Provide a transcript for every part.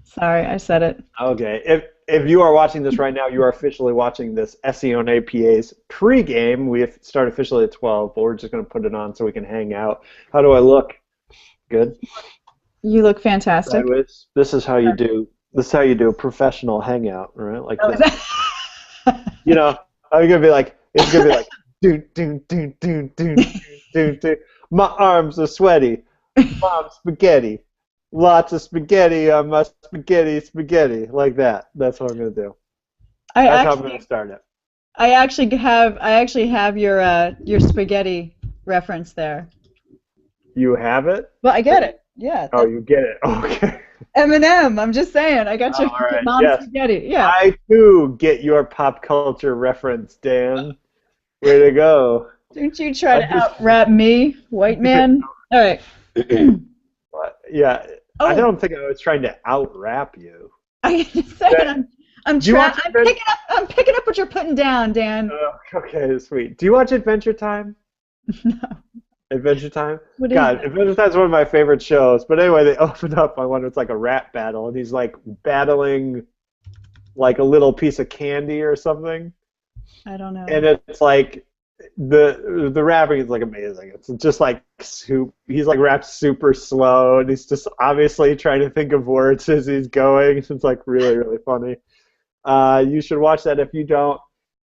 Sorry, I said it. Okay. If you are watching this right now, you are officially watching this SEO and APA's pregame. We start officially at 12, but we're just going to put it on so we can hang out. How do I look? Good. You look fantastic. Sideways. This is how you do. This is how you do a professional hangout, right? Like Oh, this. You know, I'm gonna be like, it's gonna be like, do do do do do do do. My arms are sweaty. Mom, spaghetti. Lots of spaghetti on my spaghetti, like that. That's what I'm gonna do. I That's how I'm actually, gonna start it. I actually have your spaghetti reference there. You have it? Well, I get it. Yeah, Oh, that's you get it. Okay. Eminem. I'm just saying. I got your All right. mom Yes. spaghetti. Yeah. I too get your pop culture reference, Dan. Way to go. Don't you try I to just, out rap me, white man. All right. yeah. I Oh, don't think I was trying to out rap you. I just said That- Do you watch I'm Adventure? picking up what you're putting down, Dan. Okay, sweet. Do you watch Adventure Time? No. Adventure Time? What is God, that? Adventure Time is one of my favorite shows. But anyway, they open up on one that's like a rap battle, and he's like battling like a little piece of candy or something, I don't and know. it's like the rapping is like amazing. It's just like he's like raps super slow, and he's just obviously trying to think of words as he's going. It's like really really funny. You should watch that if you don't.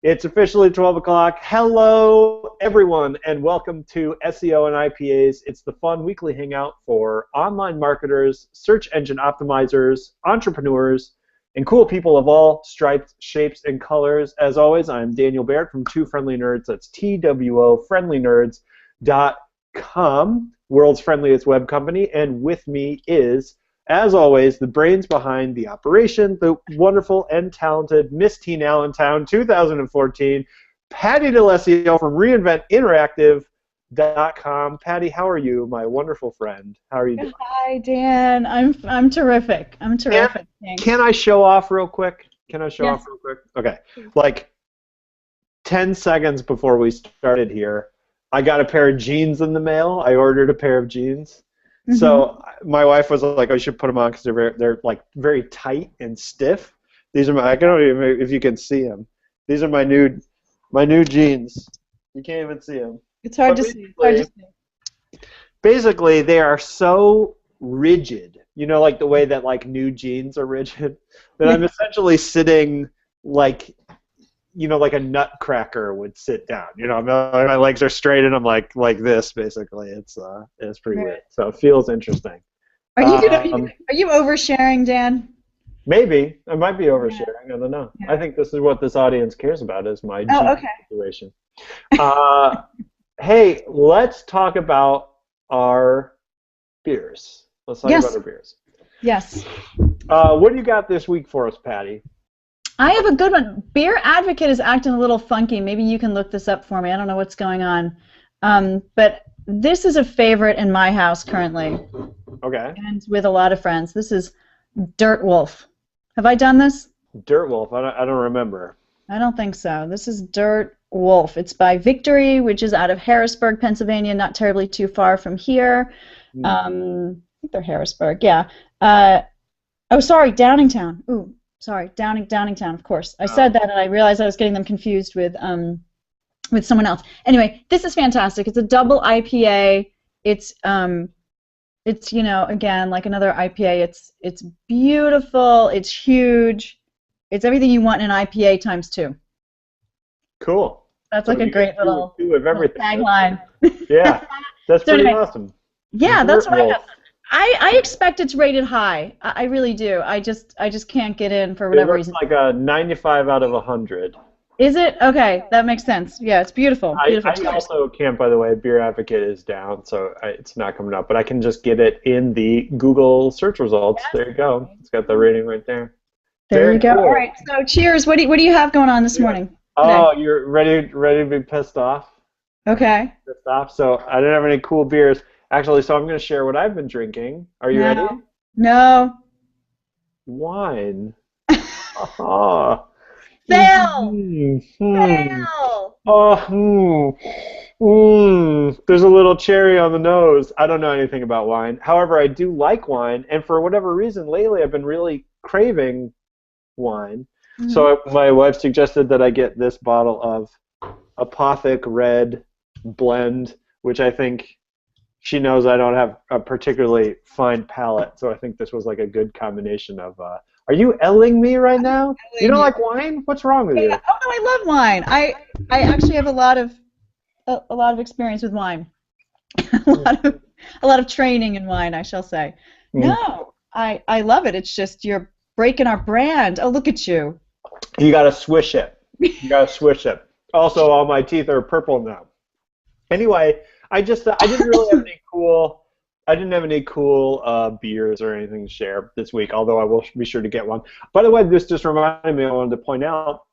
It's officially 12 o'clock. Hello, everyone, and welcome to SEO and IPAs. It's the fun weekly hangout for online marketers, search engine optimizers, entrepreneurs, and cool people of all stripes, shapes, and colors. As always, I'm Daniel Barrett from Two Friendly Nerds. That's TWO friendlynerds.com, world's friendliest web company. And with me is, as always, the brains behind the operation, the wonderful and talented Miss Teen Allentown 2014, Patty DeLessio from reinventinteractive.com. Patty, how are you, my wonderful friend? How are you doing? Hi, Dan. I'm terrific. I'm Can, terrific. Thanks. can I show off real quick? Can I show Yes. off real quick? Okay. Like 10 seconds before we started here, I got a pair of jeans in the mail. I ordered a pair of jeans. Mm-hmm. So my wife was like, "I should put them on because they're like very tight and stiff." These are my I don't even if you can see them. These are my new jeans. You can't even see them. It's hard But to see. It's hard to see. basically, they are so rigid. You know, like the way that like new jeans are rigid. That I'm essentially sitting like like a nutcracker would sit down. My legs are straight and I'm like this basically. It's pretty Right. weird. So it feels interesting. Are you Um, are you oversharing, Dan? maybe I might be Yeah. oversharing. I don't know. Yeah. I think this is what this audience cares about is my Oh, gene okay. situation. Uh, hey, let's talk about our beers. Let's talk about Yes. our beers. Yes. What do you got this week for us, Patty? I have a good one. Beer Advocate is acting a little funky. Maybe you can look this up for me. I don't know what's going on. But this is a favorite in my house currently, Okay. and with a lot of friends. This is Dirt Wolf. Have I done this? Dirt Wolf. I don't remember. I don't think so. This is Dirt Wolf. It's by Victory, which is out of Harrisburg, Pennsylvania, not terribly too far from here. I think they're Harrisburg, yeah. Oh, sorry, Downingtown. Ooh, sorry, Downingtown, of course. I said that and I realized I was getting them confused with someone else. Anyway, this is fantastic. It's a double IPA. It's again like another IPA. It's beautiful. It's huge. It's everything you want in an IPA times two. Cool. That's So like a you great got little two of everything. tagline. Yeah, that's So pretty anyway, awesome. yeah, that's Dirt what I Wolf. got. I expect it's rated high. I really do. I just can't get in for It whatever looks reason. like a 95 out of 100. Is it? Okay, that makes sense. Yeah, it's beautiful. Beautiful. I Cheers. also can't, by the way, Beer Advocate is down, so it's not coming up. But I can just get it in the Google search results. There you go. It's got the rating right there. There Very you go. cool. All right. So cheers. What do you have going on this morning? Today? Oh, you're ready to be pissed off? Okay. Pissed off? So I didn't have any cool beers. Actually, so I'm going to share what I've been drinking. Are you ready? No. Wine. Oh. Fail. Mm-hmm. Fail. Oh, there's a little cherry on the nose. I don't know anything about wine. However, I do like wine, and for whatever reason, lately I've been really craving wine. So my wife suggested that I get this bottle of Apothic Red Blend, which I think she knows I don't have a particularly fine palate. So I think this was like a good combination of. Are you Elling me right now? You don't like wine? What's wrong with you? Oh no, I love wine. I actually have a lot of experience with wine. a lot of training in wine, I shall say. No, I love it. It's just you're breaking our brand. Oh, look at you. You gotta swish it. You gotta swish it. Also, all my teeth are purple now. Anyway, I didn't really have any cool. I didn't have any cool beers or anything to share this week. Although I will be sure to get one. By the way, this just reminded me. I wanted to point out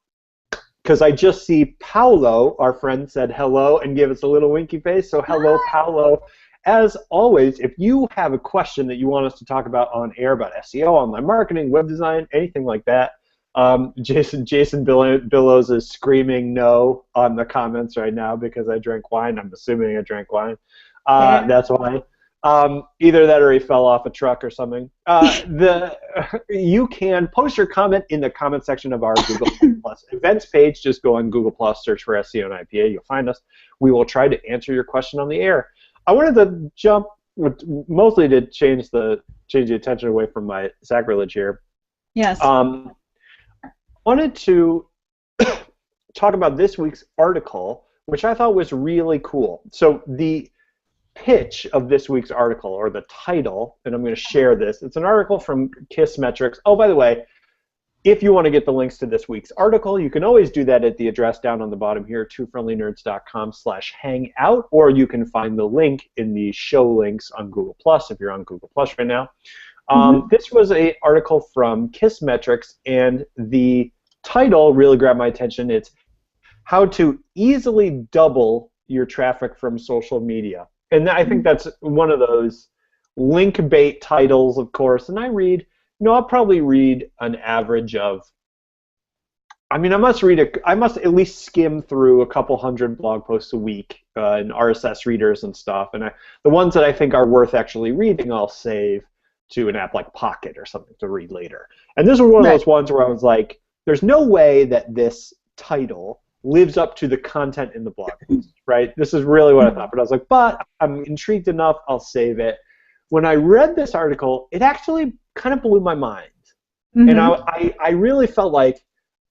because I just see Paolo, our friend, said hello and gave us a little winky face. So hello, Paolo. As always, if you have a question that you want us to talk about on air about SEO, online marketing, web design, anything like that, Jason Billows is screaming no on the comments right now because I drank wine. I'm assuming I drank wine. That's why. Either that or he fell off a truck or something. You can post your comment in the comment section of our Google Plus events page. Just go on Google Plus, search for SEO and IPA. You'll find us. We will try to answer your question on the air. I wanted to jump, mostly to change the attention away from my sacrilege here. Yes. Wanted to talk about this week's article, which I thought was really cool. So the pitch of this week's article, or the title, and I'm going to share this. It's an article from Kissmetrics. Oh, by the way, if you want to get the links to this week's article, you can always do that at the address down on the bottom here, twofriendlynerds.com/hangout, or you can find the link in the show links on Google Plus if you're on Google Plus right now. This was an article from Kissmetrics, and the title really grabbed my attention. It's how to easily double your traffic from social media. And I think that's one of those link bait titles, of course. And I'll probably read an average of, I must at least skim through a couple hundred blog posts a week in RSS readers and stuff. And the ones that I think are worth actually reading, I'll save to an app like Pocket or something to read later. And this was one of those ones where I was like, there's no way that this title lives up to the content in the blog post, right? This is really what I thought. But I was like, but I'm intrigued enough, I'll save it. When I read this article, it actually kind of blew my mind. And I really felt like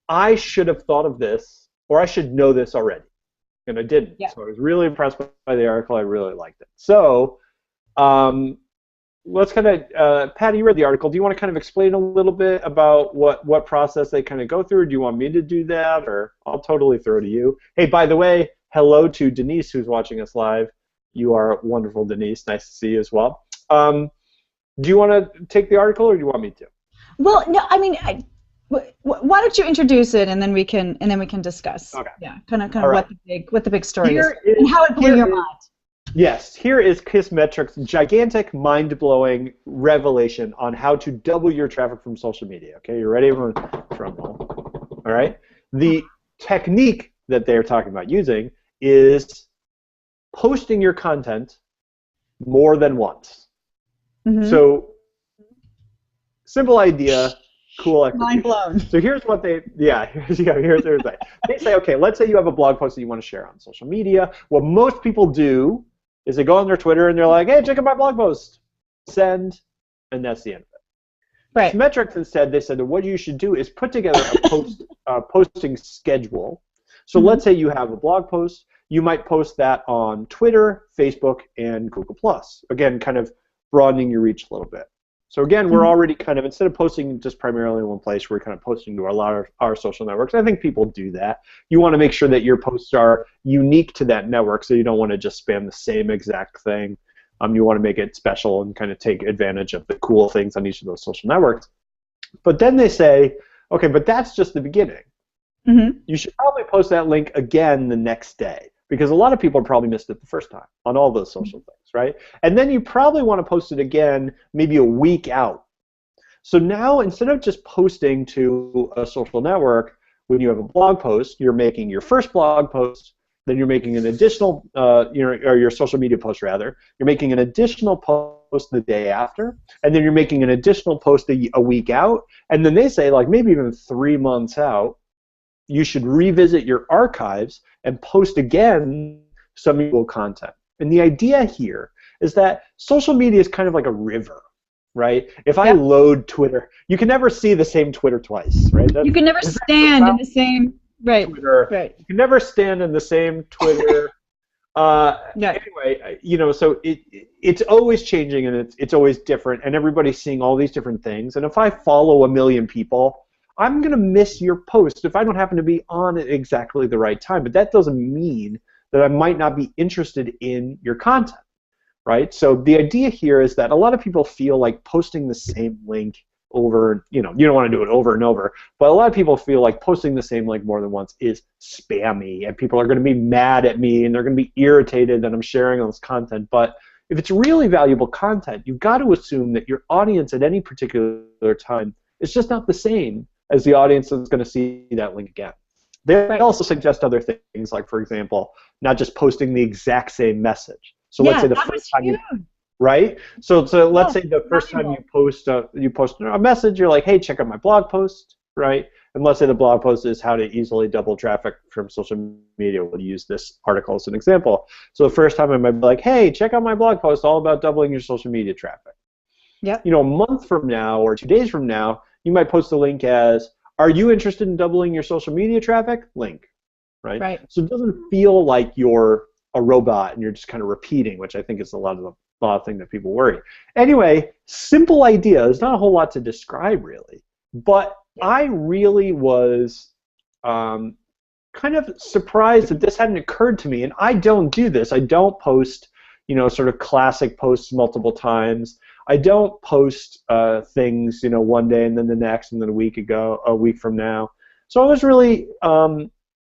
I should have thought of this, or I should know this already. And I didn't. Yeah. So I was really impressed by the article. I really liked it. So let's kind of, Patty, you read the article. Do you want to kind of explain a little bit about what process they kind of go through? Do you want me to do that, or I'll totally throw it to you? Hey, by the way, hello to Denise, who's watching us live. You are wonderful, Denise. Nice to see you as well. Do you want to take the article, or do you want me to? Well, no. Why don't you introduce it, and then we can discuss. Okay. Yeah, kind of right. what the big story is and how it blew your mind. Yes, here is Kissmetrics' gigantic, mind-blowing revelation on how to double your traffic from social media. Okay, you ready? Everyone, drum roll. All right. The technique that they're talking about using is posting your content more than once. So, simple idea, cool execution. Mind blown. So here's what here's that. They say, okay, let's say you have a blog post that you want to share on social media. What most people do is they go on their Twitter and they're like, hey, check out my blog post. Send, and that's the end of it. Right. Metrics instead, they said that what you should do is put together a posting schedule. So let's say you have a blog post. You might post that on Twitter, Facebook, and Google+. Again, kind of broadening your reach a little bit. So again, we're already kind of, instead of posting just primarily in one place, we're kind of posting to a lot of our social networks. I think people do that. You want to make sure that your posts are unique to that network, so you don't want to just spam the same exact thing. You want to make it special and kind of take advantage of the cool things on each of those social networks. But then they say, okay, but that's just the beginning. You should probably post that link again the next day, because a lot of people probably missed it the first time on all those social things, right? And then you probably want to post it again maybe a week out. So now, instead of just posting to a social network, when you have a blog post, you're making your first blog post, then you're making an additional, or your social media post rather, you're making an additional post the day after, and then you're making an additional post a week out, and then they say like maybe even 3 months out, you should revisit your archives and post again some useful content. And the idea here is that social media is kind of like a river, right? If I load Twitter, you can never see the same Twitter twice, right? You can never stand in the same Twitter. Right. You can never stand in the same Twitter. Anyway, so it's always changing and it's always different, and everybody's seeing all these different things. And if I follow 1 million people, I'm going to miss your post if I don't happen to be on at exactly the right time. But that doesn't mean that I might not be interested in your content, right? So the idea here is that a lot of people feel like posting the same link over, you don't want to do it over and over, but a lot of people feel like posting the same link more than once is spammy, and people are going to be mad at me, and they're going to be irritated that I'm sharing all this content. But if it's really valuable content, you've got to assume that your audience at any particular time is just not the same as the audience that's going to see that link again. They also suggest other things, like, for example, not just posting the exact same message. So let's say the first time right? So let's say the first time you post a message, you're like, hey, check out my blog post, right? And let's say the blog post is how to easily double traffic from social media. We'll use this article as an example. So the first time I might be like, hey, check out my blog post all about doubling your social media traffic. Yep. A month from now or 2 days from now, you might post a link as, are you interested in doubling your social media traffic? Link, right? Right. So it doesn't feel like you're a robot and you're just kind of repeating, which I think is a lot of thing that people worry. Anyway, simple idea. There's not a whole lot to describe really, but I really was kind of surprised that this hadn't occurred to me. And I don't do this. I don't post, sort of classic posts multiple times. I don't post things, one day and then the next and then a week from now. So I was really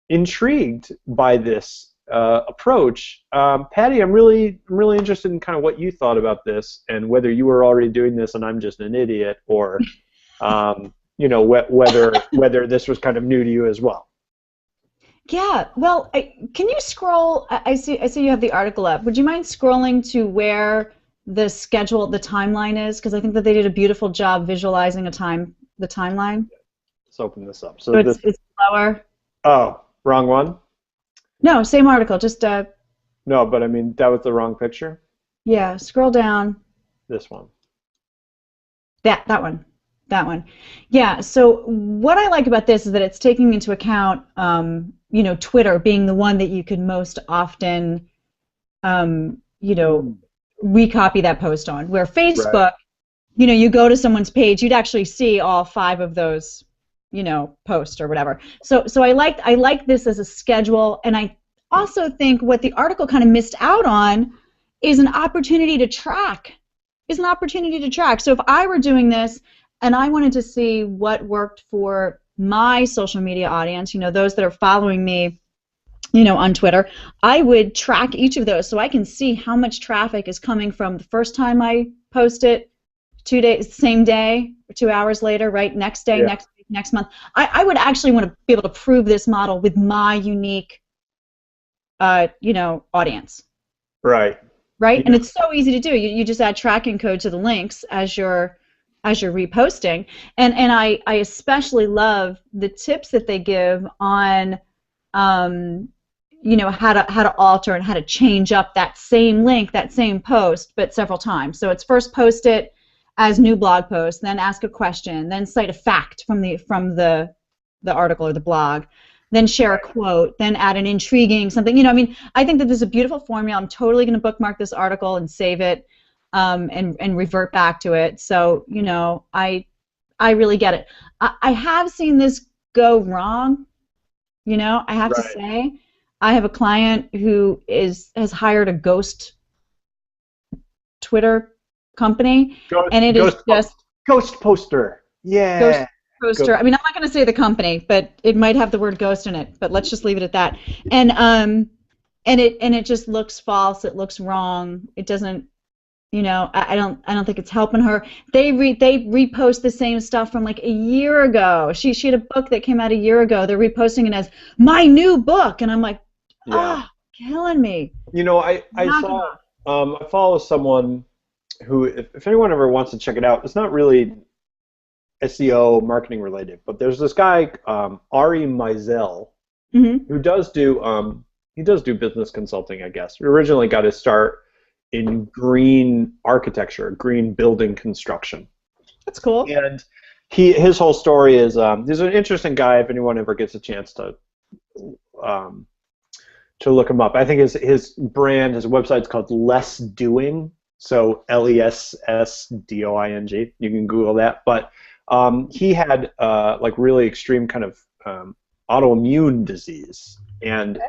intrigued by this approach. Patty, I'm really interested in kind of what you thought about this and whether you were already doing this and I'm just an idiot, or whether this was kind of new to you as well. Yeah. Well, can you scroll? I see you have the article up. Would you mind scrolling to where the timeline is? Because I think that they did a beautiful job visualizing the timeline. Let's open this up. So it's lower. Oh, wrong one? No, same article, just No, but I mean that was the wrong picture. Yeah, scroll down. This one. That one. Yeah. So what I like about this is that it's taking into account, Twitter being the one that you could most often, recopy that post on. Where Facebook, right. You go to someone's page, you'd actually see all 5 of those. Post or whatever. So I like this as a schedule, and I also think what the article kind of missed out on is an opportunity to track. So if I were doing this and I wanted to see what worked for my social media audience, those that are following me, on Twitter, I would track each of those so I can see how much traffic is coming from the first time I post it, 2 days, same day, or 2 hours later, right? Next day, next week, next month. I would actually want to be able to prove this model with my unique, audience. Right. Right, Yeah. and it's so easy to do. You just add tracking code to the links as you're reposting, and I especially love the tips that they give on, how to alter and how to change up that same link, that same post, but several times. So it's first post it as new blog post, then ask a question, then cite a fact from the article or the blog, then share a quote, then add an intriguing something. I think that this is a beautiful formula. I'm totally going to bookmark this article and save it, and revert back to it. So I really get it. I have seen this go wrong. I have to say, I have a client who has hired a ghost Twitter company, and it is just ghost poster. Yeah. Ghost poster. I'm not going to say the company, but it might have the word ghost in it. But let's just leave it at that. And it just looks false. It looks wrong. It doesn't. I don't think it's helping her. They repost the same stuff from like a year ago. She had a book that came out a year ago. They're reposting it as my new book, and I'm like, Yeah. Killing me. You know, I Knock it saw off. I follow someone who, if anyone ever wants to check it out, it's not really SEO marketing related, but there's this guy, Ari Meisel, Mm-hmm. who does do he does do business consulting, I guess. He originally got his start in green architecture, green building construction. That's cool. And his whole story is he's an interesting guy if anyone ever gets a chance um, to look him up. I think his brand, his website's called Less Doing, so LESSDOING. You can Google that. But he had like really extreme kind of autoimmune disease and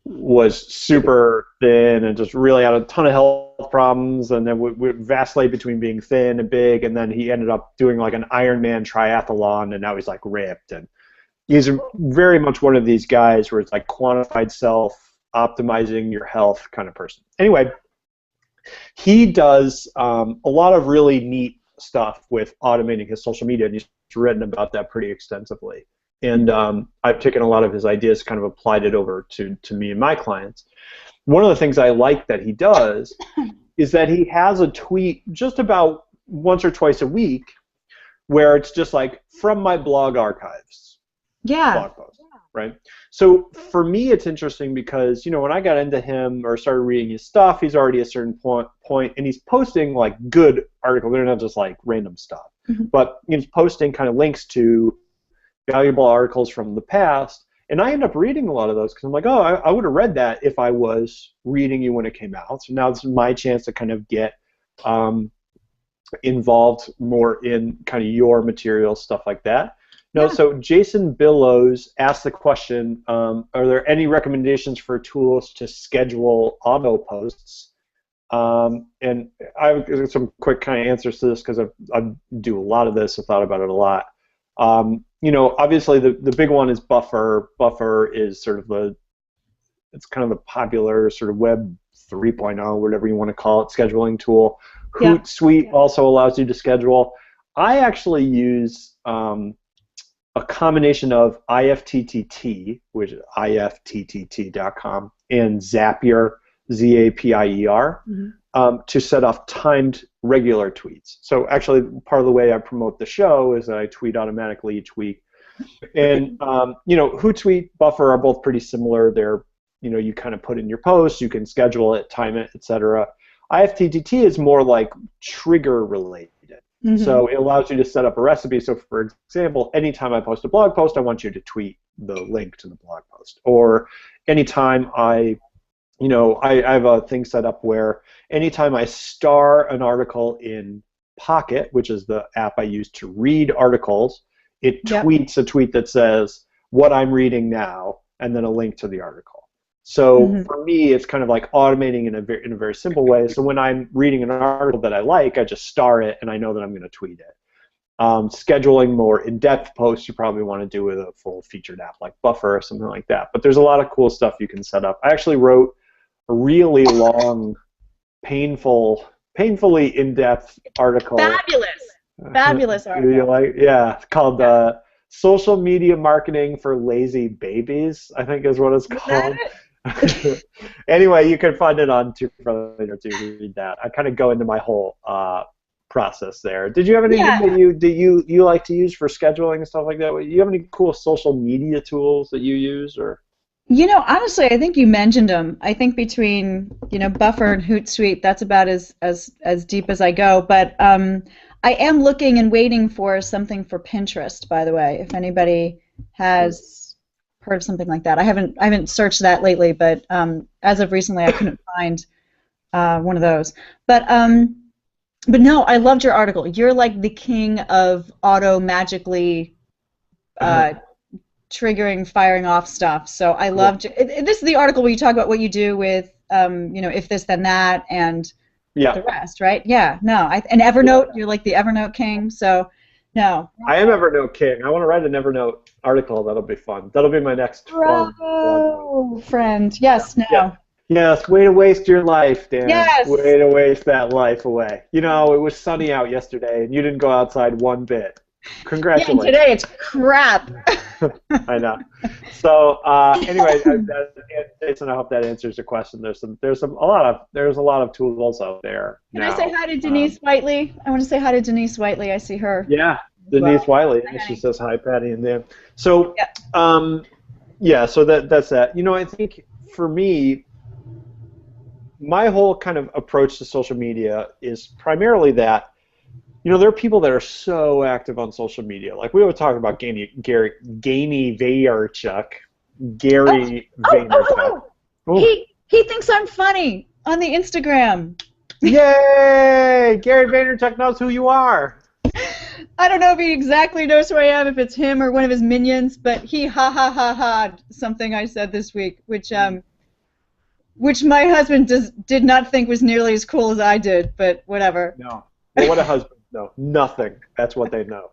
was super thin and just really had a ton of health problems, and then would vacillate between being thin and big, and then he ended up doing like an Ironman triathlon, and now he's like ripped, and he's very much one of these guys where it's like quantified self, optimizing your health kind of person. Anyway, he does a lot of really neat stuff with automating his social media, and he's written about that pretty extensively. And I've taken a lot of his ideas, kind of applied it over to me and my clients. One of the things I like that he does is that he has a tweet just about once or twice a week where it's just like, from my blog archives. Yeah. Blog post, right? So for me, it's interesting because, you know, when I got into him or started reading his stuff, he's already at a certain point, and he's posting like good articles. They're not just like random stuff, but he's posting kind of links to valuable articles from the past, and I end up reading a lot of those because I'm like, oh, I would have read that if I was reading you when it came out. So now it's my chance to kind of get involved more in kind of your material, stuff like that. No, so Jason Billows asked the question, are there any recommendations for tools to schedule auto posts? And I have some quick kind of answers to this because I do a lot of this. I thought about it a lot. You know, obviously the big one is Buffer. Buffer is sort of it's kind of the popular sort of Web 3.0, whatever you want to call it, scheduling tool. Hootsuite also allows you to schedule. I actually use a combination of IFTTT, which is IFTTT.com, and Zapier, Zapier, to set off timed regular tweets. So actually, part of the way I promote the show is that I tweet automatically each week. And you know, Hootsuite, Buffer are both pretty similar. They're, you know, you kind of put in your post, you can schedule it, time it, etc. IFTTT is more like trigger related. So it allows you to set up a recipe. So for example, anytime I post a blog post, I want you to tweet the link to the blog post. Or anytime I have a thing set up where anytime I star an article in Pocket, which is the app I use to read articles, it tweets a tweet that says what I'm reading now, and then a link to the article. So for me, it's kind of like automating in a very simple way. So when I'm reading an article that I like, I just star it, and I know that I'm going to tweet it. Scheduling more in-depth posts you probably want to do with a full featured app like Buffer or something like that. But there's a lot of cool stuff you can set up. I actually wrote a really long, painfully in-depth article. Fabulous article. Called Social Media Marketing for Lazy Babies, I think is what it's called. Anyway, you can find it on Too Friendly to read that. I kind of go into my whole process there. Did you have anything that you like to use for scheduling and stuff like that? Do you have any cool social media tools that you use, or? You know, honestly, I think you mentioned them. I think between, you know, Buffer and Hootsuite, that's about as deep as I go. But I am looking and waiting for something for Pinterest, by the way. If anybody has heard of something like that, I haven't searched that lately, but as of recently, I couldn't find one of those. But no, I loved your article. You're like the king of magically triggering, firing off stuff. So I loved this is the article where you talk about what you do with, you know, if this then that, and the rest, right? Yeah. No. And Evernote, you're like the Evernote king. So no. I am Evernote king. I want to write an Evernote article. That'll be fun. That'll be my next fun friend. Yes. No. Yeah. Yes. Way to waste your life, Dan. Yes. Way to waste that life away. You know, it was sunny out yesterday, and you didn't go outside one bit. Congratulations. Yeah, today it's crap. I know. So anyway, Jason, I hope that answers your question. There's a lot of tools out there Can now. I say hi to Denise Whiteley? I want to say hi to Denise Whiteley. I see her. Yeah, Denise Whiteley. She says hi, Patty and Dan. So so that's that. You know, I think for me, my whole kind of approach to social media is primarily that, you know, there are people that are so active on social media. Like we were talking about Gary Vaynerchuk. He thinks I'm funny on the Instagram. Yay! Gary Vaynerchuk knows who you are. I don't know if he exactly knows who I am, if it's him or one of his minions, but he ha something I said this week, which my husband did not think was nearly as cool as I did, but whatever. No. Well, what a husband. No, nothing. That's what they know.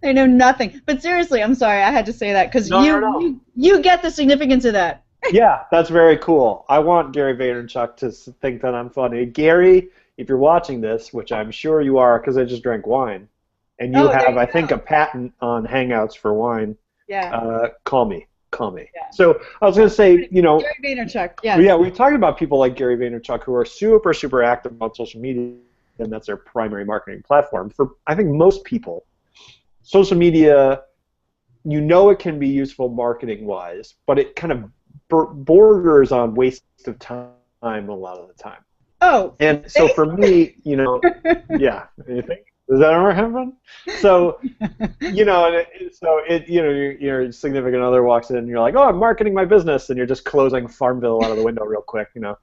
They know nothing. But seriously, I'm sorry, I had to say that because you get the significance of that. Yeah, that's very cool. I want Gary Vaynerchuk to think that I'm funny. Gary, if you're watching this, which I'm sure you are because I just drank wine, and you have, I think, a patent on Hangouts for wine. Yeah. Call me. Yeah. So I was going to say, you know, Gary Vaynerchuk. Yeah. Yeah, we talked about people like Gary Vaynerchuk who are super, super active on social media, and that's their primary marketing platform. For I think most people, social media, you know, it can be useful marketing-wise, but it kind of borders on waste of time a lot of the time. Oh. And so for me, you know, yeah. Anything? Does that ever happen? So, you know, your significant other walks in and you're like, oh, I'm marketing my business, and you're just closing Farmville out of the window real quick, you know.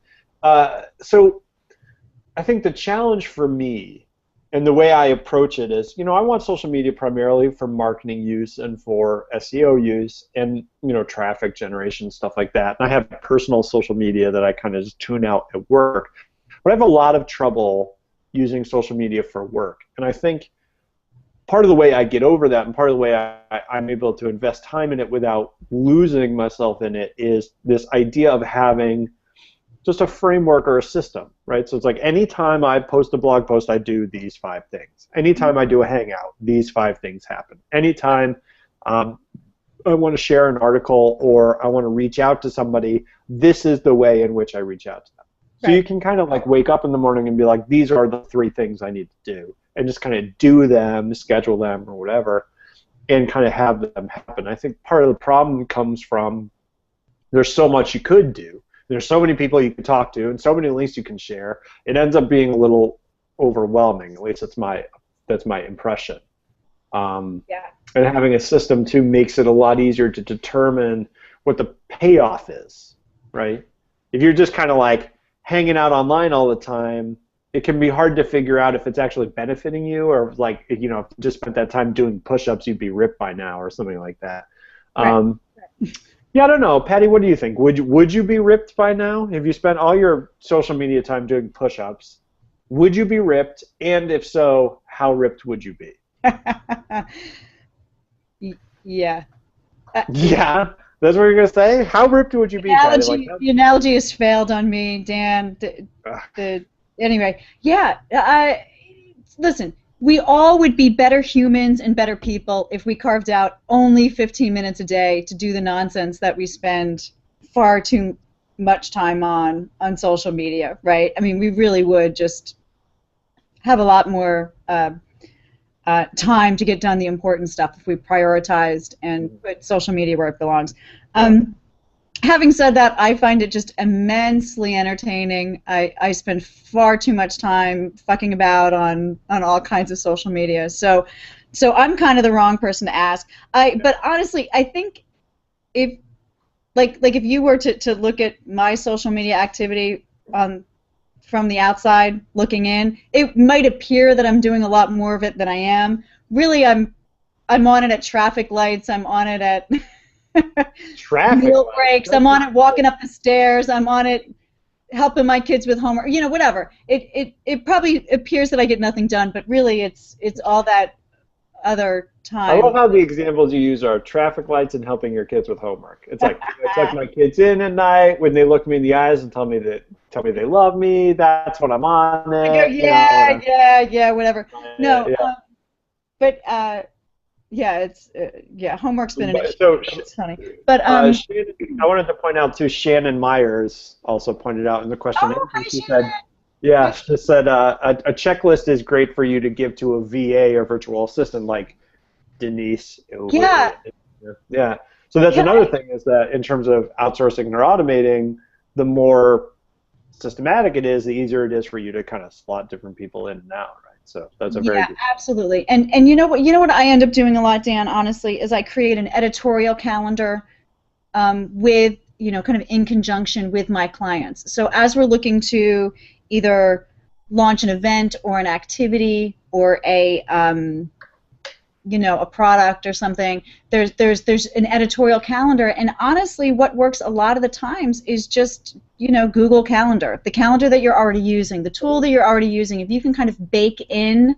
So I think the challenge for me and the way I approach it is, you know, I want social media primarily for marketing use and for SEO use and, you know, traffic generation, stuff like that. And I have personal social media that I kind of just tune out at work. But I have a lot of trouble using social media for work. And I think part of the way I get over that and part of the way I'm able to invest time in it without losing myself in it is this idea of having just a framework or a system, right? So it's like anytime I post a blog post, I do these 5 things. Anytime I do a Hangout, these 5 things happen. Anytime I want to share an article or I want to reach out to somebody, this is the way in which I reach out to them. So you can kind of like wake up in the morning and be like, these are the 3 things I need to do, and just kind of do them, schedule them or whatever, and kind of have them happen. I think part of the problem comes from there's so much you could do. There's so many people you can talk to and so many links you can share. It ends up being a little overwhelming. At least that's my impression. And having a system too makes it a lot easier to determine what the payoff is, right? If you're just kind of like hanging out online all the time, it can be hard to figure out if it's actually benefiting you or like, you know, if you just spent that time doing push-ups, you'd be ripped by now or something like that. Yeah, I don't know. Patty, what do you think? Would you be ripped by now? If you spent all your social media time doing push-ups, would you be ripped? And if so, how ripped would you be? Yeah. Yeah? That's what you're going to say? How ripped would you be, Patty? Like the analogy has failed on me, Dan. Anyway, yeah. Listen. We all would be better humans and better people if we carved out only 15 minutes a day to do the nonsense that we spend far too much time on social media, right? I mean, we really would just have a lot more time to get done the important stuff if we prioritized and put social media where it belongs. Having said that, I find it just immensely entertaining. I spend far too much time fucking about on all kinds of social media. So I'm kind of the wrong person to ask. But honestly, I think if if you were to look at my social media activity from the outside looking in, it might appear that I'm doing a lot more of it than I am. Really, I'm on it at traffic lights. I'm on it at meal breaks. I'm on it walking up the stairs. I'm on it helping my kids with homework. You know, whatever. It probably appears that I get nothing done, but really it's all that other time. I love how the examples you use are traffic lights and helping your kids with homework. It's like my kids in at night when they look me in the eyes and tell me they love me. That's what I'm on it. Yeah, whatever. No, yeah. But Yeah, it's yeah, homework's been an issue. So, It's funny. But Shannon, I wanted to point out too, Shannon Myers also pointed out in the question and oh, answer, hi she said, Shannon. yeah, she said a checklist is great for you to give to a VA or virtual assistant like Denise. Yeah, Yeah. So that's yeah, another thing is that in terms of outsourcing or automating, the more systematic it is, the easier it is for you to kind of slot different people in and out, right? So that's a very yeah, good. absolutely. And you know what I end up doing a lot, Dan, honestly, is I create an editorial calendar with, kind of in conjunction with my clients. So as we're looking to either launch an event or an activity or a product or something, there's an editorial calendar. And honestly, what works a lot of the times is just, Google Calendar, the calendar that you're already using, the tool that you're already using. If you can kind of bake in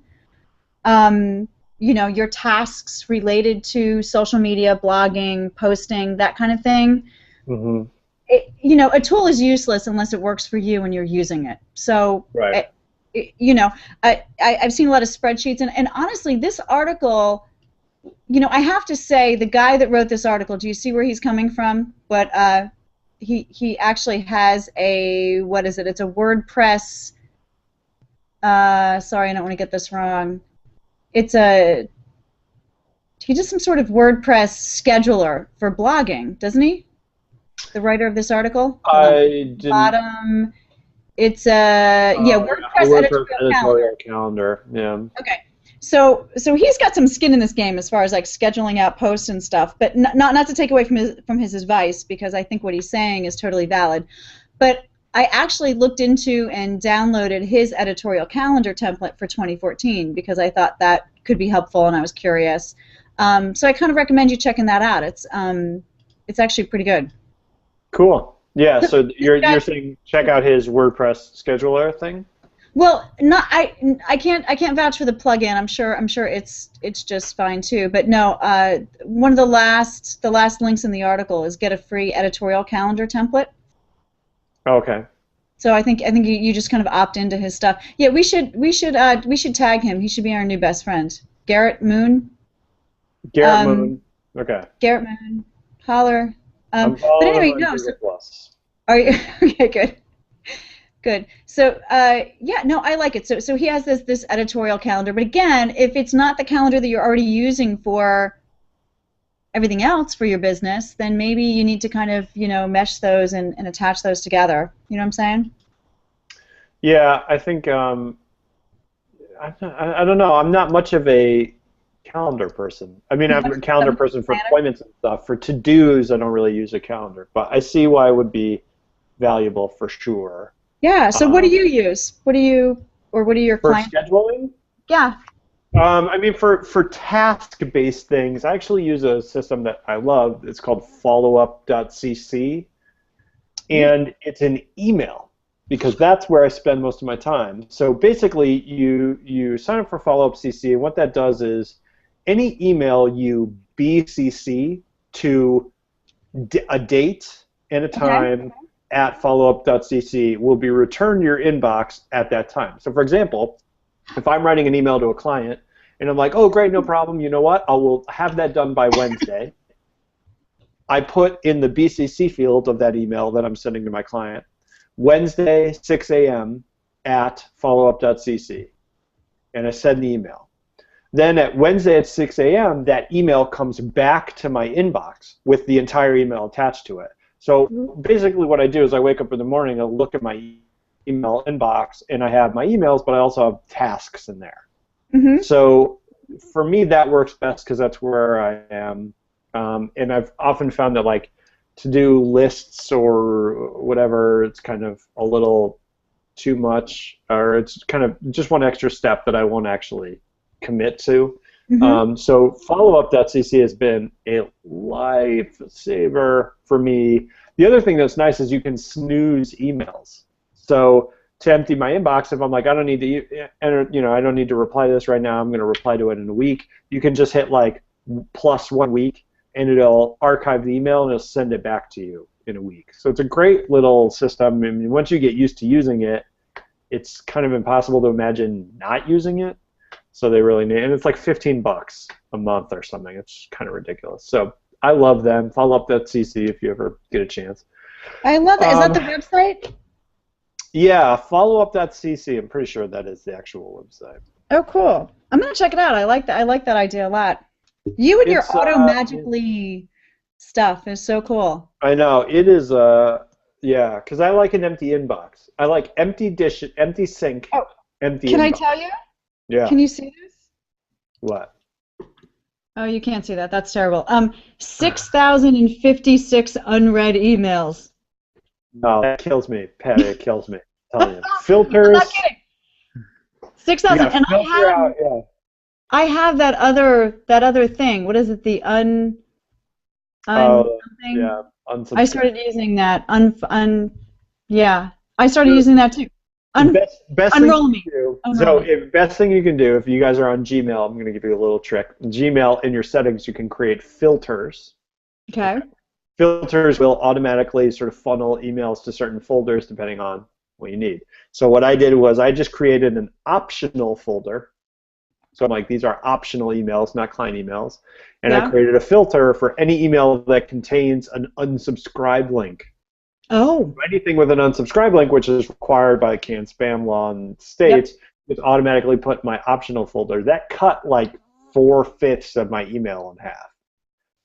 your tasks related to social media, blogging, posting, that kind of thing. Mm-hmm. A tool is useless unless it works for you and you're using it. So, Right. I've seen a lot of spreadsheets, and honestly, this article, I have to say, the guy that wrote this article, do you see where he's coming from? But he actually has what is it? It's a WordPress. Sorry, I don't want to get this wrong. He does some sort of WordPress scheduler for blogging, doesn't he? The writer of this article? Hold on. I didn't. Bottom. It's WordPress editorial calendar. Yeah. Okay. So he's got some skin in this game as far as like scheduling out posts and stuff, but not to take away from his advice, because I think what he's saying is totally valid. But I actually looked into and downloaded his editorial calendar template for 2014 because I thought that could be helpful and I was curious. So I kind of recommend you checking that out. It's actually pretty good. Cool. Yeah. So you're saying check out his WordPress scheduler thing. Well, I can't vouch for the plugin. I'm sure it's just fine too. But no, one of the last links in the article is get a free editorial calendar template. Okay. So I think you just kind of opt into his stuff. Yeah, we should tag him. He should be our new best friend, Garrett Moon. Garrett Moon. Okay. Garrett Moon. Holler. I'm But anyway, no. Are you okay? Good. Good. So, I like it. So he has this editorial calendar. But again, if it's not the calendar that you're already using for everything else for your business, then maybe you need to kind of, mesh those and attach those together. You know what I'm saying? Yeah, I think, I don't know. I'm not much of a calendar person. I mean, I'm a calendar person for appointments and stuff. For to-dos, I don't really use a calendar. But I see why it would be valuable for sure. Yeah. So what do you use? What are your clients? For scheduling? Yeah. I mean, for task-based things, I actually use a system that I love. It's called followupcc, and it's an email because that's where I spend most of my time. So basically, you sign up for followupcc, and what that does is any email you BCC to a date and a time at followup.cc will be returned to your inbox at that time. So, for example, if I'm writing an email to a client and I'm like, oh, great, no problem, you know what? I will have that done by Wednesday. I put in the BCC field of that email that I'm sending to my client, Wednesday, 6 a.m. at followup.cc, and I send the email. Then at Wednesday at 6 a.m., that email comes back to my inbox with the entire email attached to it. So basically what I do is I wake up in the morning, I look at my email inbox, and I have my emails, but I also have tasks in there. Mm-hmm. So for me, that works best because that's where I am. And I've often found that like to-do lists or whatever, it's kind of a little too much, or it's kind of just one extra step that I won't actually commit to. Mm-hmm. So followup.cc has been a lifesaver for me. The other thing that's nice is you can snooze emails. So to empty my inbox, if I'm like, I don't need to I don't need to reply to this right now, I'm going to reply to it in a week, you can just hit like plus 1 week and it'll archive the email and it'll send it back to you in a week. So it's a great little system. I mean, once you get used to using it, it's kind of impossible to imagine not using it. So they really need, and it's like $15 a month or something. It's kind of ridiculous. So I love them. Followup.cc if you ever get a chance. I love that. Is that the website? Yeah, followup.cc. I'm pretty sure that is the actual website. Oh, cool. I'm gonna check it out. I like that. I like that idea a lot. You and your auto-magically stuff is so cool. I know it is. Yeah, because I like an empty inbox. I like empty dish, empty sink, empty. Can inbox. I tell you? Yeah. Can you see this? What? Oh, you can't see that. That's terrible. 6,056 unread emails. No, that kills me, Patty. It kills me. I'm telling you. Filters. I'm not kidding. 6,000, and I have that other thing. What is it? The something. Yeah. I started using that. Yeah. I started using that too. Best unroll me. Best thing you can do if you guys are on Gmail, I'm going to give you a little trick. Gmail, in your settings, you can create filters. Okay. Filters will automatically sort of funnel emails to certain folders depending on what you need. So what I did was I just created an optional folder. So I'm like, these are optional emails, not client emails. And I created a filter for any email that contains an unsubscribe link. Oh. Anything with an unsubscribe link, which is required by the CAN spam law in states, is automatically put in my optional folder. That cut like 4/5 of my email in half.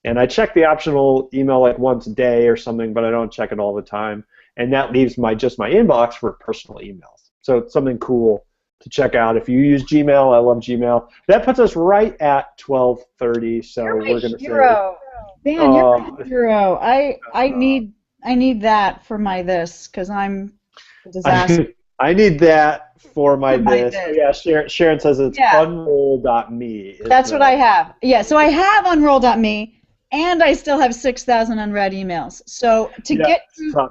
And I check the optional email like once a day or something, but I don't check it all the time. And that leaves just my inbox for personal emails. So it's something cool to check out. If you use Gmail, I love Gmail. That puts us right at 12:30. So we're going to say, man, you're a hero. I need that for my this because I'm a disaster. I need that for my this. Yeah, Sharon says it's unroll.me. That's what I have. Yeah, so I have unroll.me, and I still have 6,000 unread emails. So to get to,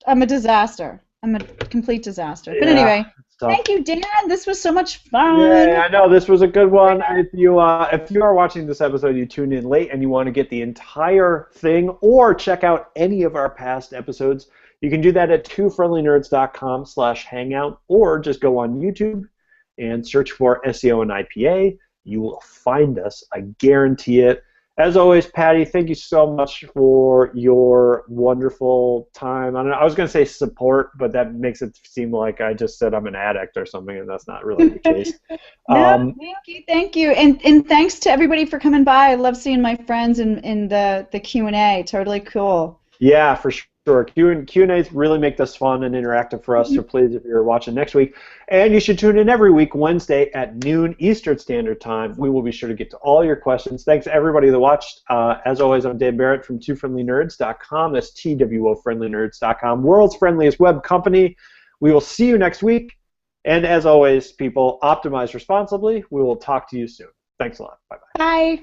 I'm a disaster. I'm a complete disaster. But anyway, thank you, Dan. This was so much fun. Yeah, I know. This was a good one. If you are watching this episode, you tuned in late and you want to get the entire thing or check out any of our past episodes, you can do that at twofriendlynerds.com/hangout or just go on YouTube and search for SEO and IPA. You will find us. I guarantee it. As always, Patty, thank you so much for your wonderful time. I was going to say support, but that makes it seem like I just said I'm an addict or something, and that's not really the case. No, thank you. And thanks to everybody for coming by. I love seeing my friends in the Q&A. Totally cool. Yeah, for sure. Q&As really make this fun and interactive for us, so please, if you're watching next week. And you should tune in every week, Wednesday at noon Eastern Standard Time. We will be sure to get to all your questions. Thanks, everybody that watched. As always, I'm Dan Barrett from twofriendlynerds.com. That's TWOfriendlynerds.com, world's friendliest web company. We will see you next week. And as always, people, optimize responsibly. We will talk to you soon. Thanks a lot. Bye-bye. Bye.